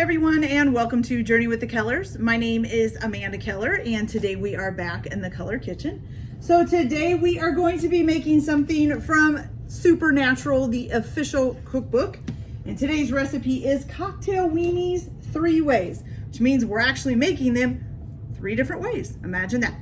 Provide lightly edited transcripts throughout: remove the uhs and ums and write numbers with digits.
everyone, and welcome to Journey with the Kellers. My name is Amanda Keller, and today we are back in the Keller kitchen. So today we are going to be making something from Supernatural, the official cookbook. And today's recipe is cocktail weenies 3 ways, which means we're actually making them 3 different ways. Imagine that.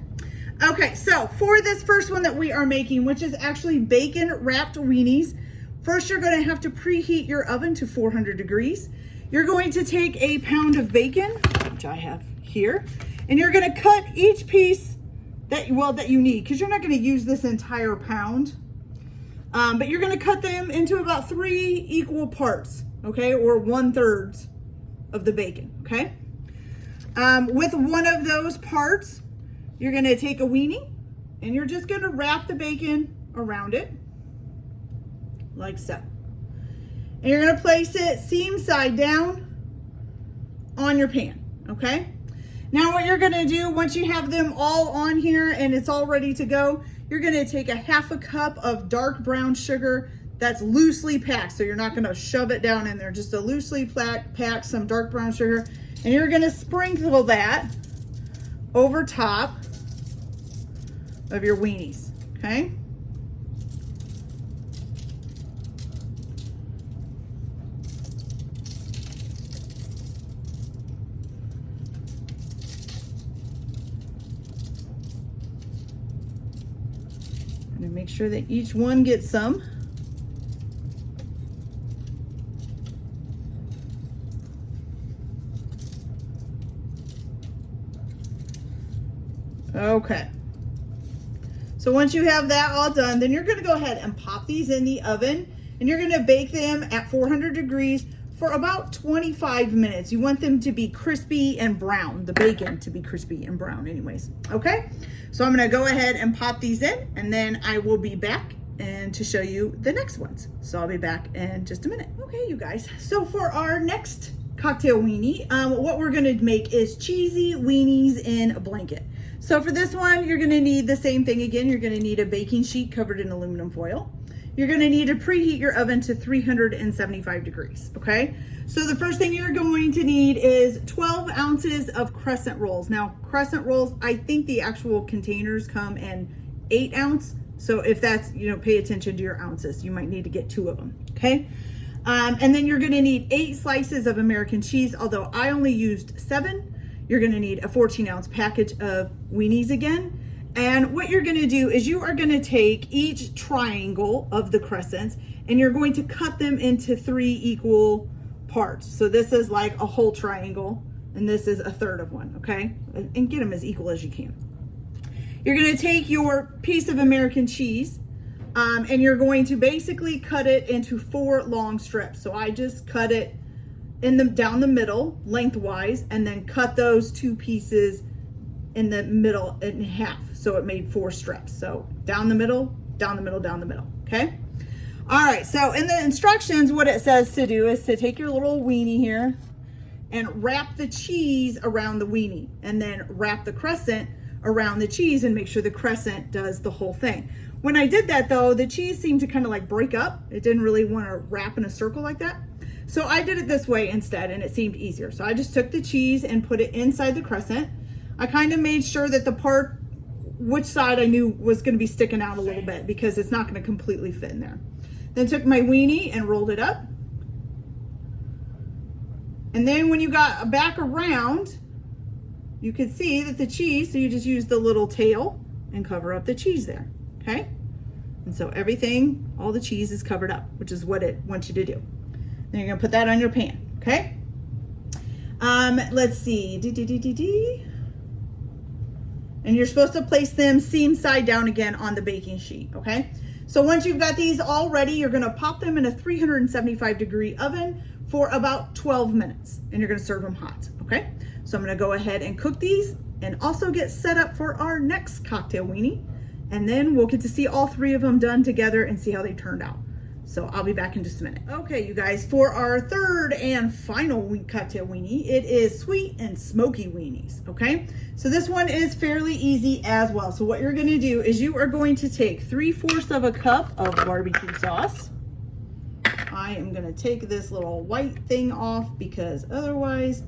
Okay, so for this first one that we are making, which is actually bacon wrapped weenies, first you're going to have to preheat your oven to 400 degrees. You're going to take a pound of bacon, which I have here, and you're going to cut each piece that you need, because you're not going to use this entire pound, but you're going to cut them into about 3 equal parts, okay, or 1/3 of the bacon, okay. With one of those parts, you're going to take a weenie, and you're just going to wrap the bacon around it, like so. And you're going to place it seam side down on your pan, okay? Now what you're going to do, once you have them all on here and it's all ready to go, you're going to take a 1/2 cup of dark brown sugar that's loosely packed. So you're not going to shove it down in there, just a loosely packed some dark brown sugar. And you're going to sprinkle that over top of your weenies, okay? And make sure that each one gets some. Okay. So once you have that all done, then you're going to go ahead and pop these in the oven, and you're going to bake them at 400 degrees for about 25 minutes. You want them to be crispy and brown, the bacon to be crispy and brown anyways, okay? So I'm gonna go ahead and pop these in, and then I will be back and to show you the next ones. So I'll be back in just a minute. Okay, you guys, so for our next cocktail weenie, what we're gonna make is cheesy weenies in a blanket. So for this one, you're gonna need the same thing again. You're gonna need a baking sheet covered in aluminum foil. You're gonna need to preheat your oven to 375 degrees, okay? So the first thing you're going to need is 12 ounces of crescent rolls. Now, crescent rolls, I think the actual containers come in 8 ounce. So if that's, pay attention to your ounces. You might need to get 2 of them, okay? And then you're gonna need 8 slices of American cheese, although I only used 7. You're gonna need a 14-ounce package of weenies again. And what you're gonna do is you are gonna take each triangle of the crescents and you're going to cut them into 3 equal parts. So this is like a whole triangle and this is 1/3 of one, okay? And get them as equal as you can. You're gonna take your piece of American cheese and you're going to basically cut it into 4 long strips. So I just cut it down the middle lengthwise and then cut those 2 pieces in the middle in half. So it made 4 strips. So down the middle, down the middle, down the middle, okay? All right, so in the instructions, what it says to do is to take your little weenie here and wrap the cheese around the weenie and then wrap the crescent around the cheese and make sure the crescent does the whole thing. When I did that though, the cheese seemed to kind of like break up. It didn't really want to wrap in a circle like that. So I did it this way instead and it seemed easier. So I just took the cheese and put it inside the crescent. I kind of made sure that the part, which side I knew was going to be sticking out a little bit because it's not going to completely fit in there. Then took my weenie and rolled it up. And then when you got back around, you could see that the cheese, so you just use the little tail and cover up the cheese there, okay? And so everything, all the cheese is covered up, which is what it wants you to do. Then you're gonna put that on your pan, okay? Let's see, and you're supposed to place them seam side down again on the baking sheet, okay? So once you've got these all ready, you're gonna pop them in a 375 degree oven for about 12 minutes and you're gonna serve them hot, okay? So I'm gonna go ahead and cook these and also get set up for our next cocktail weenie. And then we'll get to see all 3 of them done together and see how they turned out. So I'll be back in just a minute. Okay, you guys, for our 3rd and final cocktail weenie, it is sweet and smoky weenies, okay? So this one is fairly easy as well. So what you're gonna do is you are going to take 3/4 of a cup of barbecue sauce. I am gonna take this little white thing off because otherwise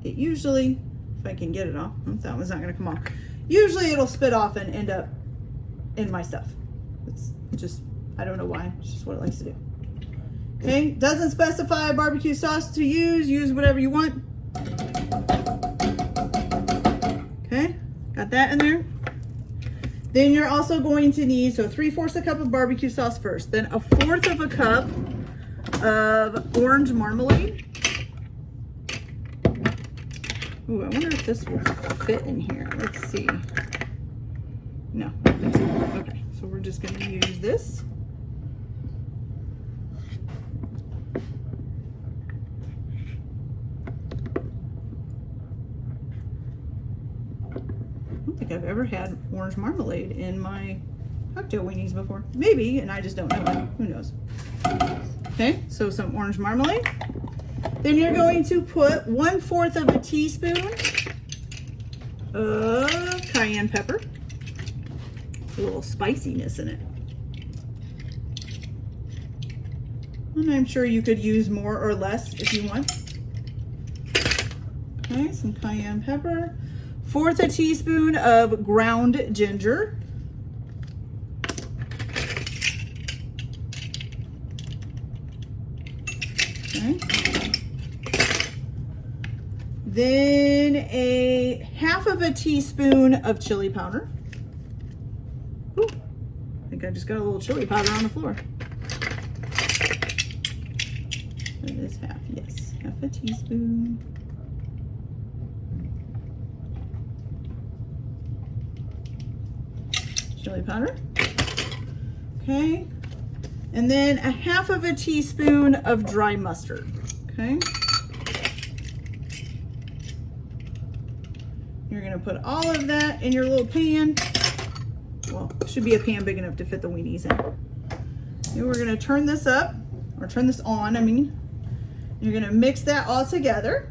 it usually, if I can get it off, that one's not gonna come off. Usually it'll spit off and end up in my stuff. It's just, I don't know why, it's just what it likes to do. Okay, doesn't specify a barbecue sauce to use whatever you want. Okay, got that in there. Then you're also going to need, so 3/4 a cup of barbecue sauce first, then 1/4 of a cup of orange marmalade. Ooh, I wonder if this will fit in here. Let's see. No, I don't think so. Okay, so we're just gonna use this. I don't think I've ever had orange marmalade in my cocktail weenies before. Maybe, and I just don't know it. Who knows? Okay, so some orange marmalade. Then you're going to put 1/4 of a teaspoon of cayenne pepper. A little spiciness in it. And I'm sure you could use more or less if you want. Okay, some cayenne pepper. 1/4 a teaspoon of ground ginger. Okay. Then a 1/2 a teaspoon of chili powder. Ooh, I think I just got a little chili powder on the floor. That is half, yes, 1/2 a teaspoon. Chili powder. Okay. And then a 1/2 a teaspoon of dry mustard. Okay. You're gonna put all of that in your little pan. Well, it should be a pan big enough to fit the weenies in. Then we're gonna turn this up, or turn this on, I mean. You're gonna mix that all together.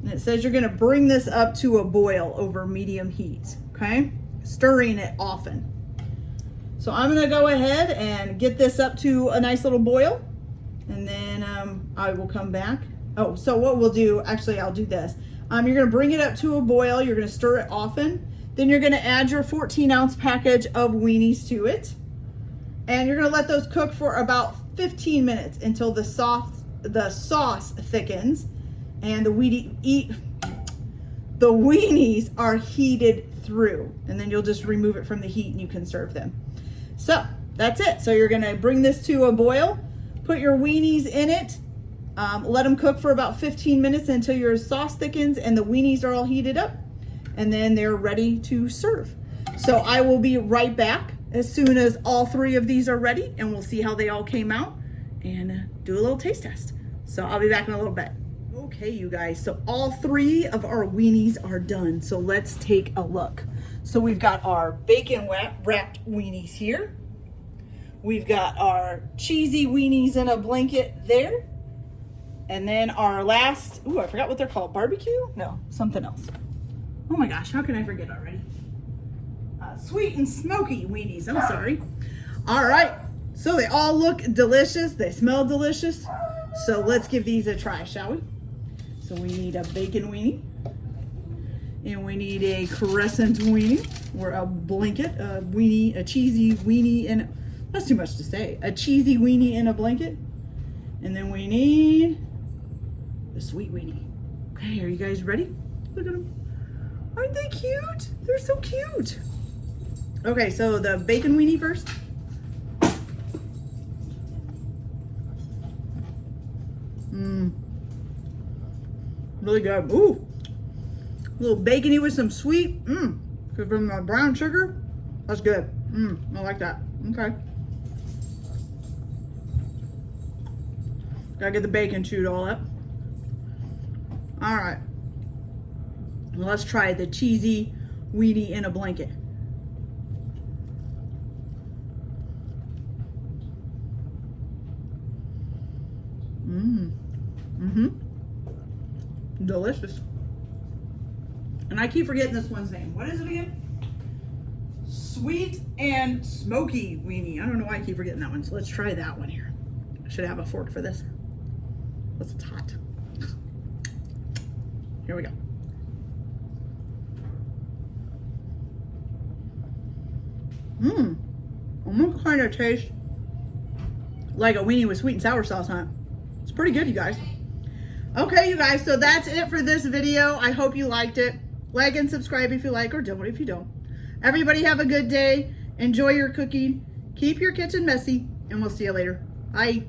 And it says you're gonna bring this up to a boil over medium heat, okay? Stirring it often. So I'm gonna go ahead and get this up to a nice little boil, and then I will come back. Oh, so what we'll do, actually I'll do this. You're gonna bring it up to a boil, you're gonna stir it often, then you're gonna add your 14-ounce package of weenies to it, and you're gonna let those cook for about 15 minutes until the sauce thickens and the weenies are heated through, and then you'll just remove it from the heat and you can serve them. So that's it. So you're gonna bring this to a boil, put your weenies in it, let them cook for about 15 minutes until your sauce thickens and the weenies are all heated up, and then they're ready to serve. So I will be right back as soon as all 3 of these are ready, and we'll see how they all came out and do a little taste test. So I'll be back in a little bit. Okay, you guys, so all 3 of our weenies are done. So let's take a look. So we've got our bacon wrapped weenies here. We've got our cheesy weenies in a blanket there. And then our last, ooh, I forgot what they're called. Barbecue? No, something else. Oh my gosh, how can I forget already? Sweet and smoky weenies, I'm sorry. All right, so they all look delicious. They smell delicious. So let's give these a try, shall we? So we need a bacon weenie, and we need a crescent weenie, or a blanket, a weenie, a cheesy weenie, and that's too much to say. A cheesy weenie in a blanket. And then we need the sweet weenie. Okay, are you guys ready? Look at them. Aren't they cute? They're so cute. Okay, so the bacon weenie first. Really good. Ooh, a little bacony with some sweet. Because from the brown sugar, that's good. I like that. Okay. Gotta get the bacon chewed all up. All right. Well, let's try the cheesy weenie in a blanket. Delicious. And I keep forgetting this one's name. What is it again? Sweet and smoky weenie. I don't know why I keep forgetting that one. So let's try that one here. I should have a fork for this. Plus it's hot. Here we go. Almost kind of tastes like a weenie with sweet and sour sauce on it. It's pretty good, you guys. Okay, you guys, so that's it for this video. I hope you liked it. Like and subscribe if you like, or don't if you don't. Everybody have a good day. Enjoy your cooking. Keep your kitchen messy, and we'll see you later. Bye.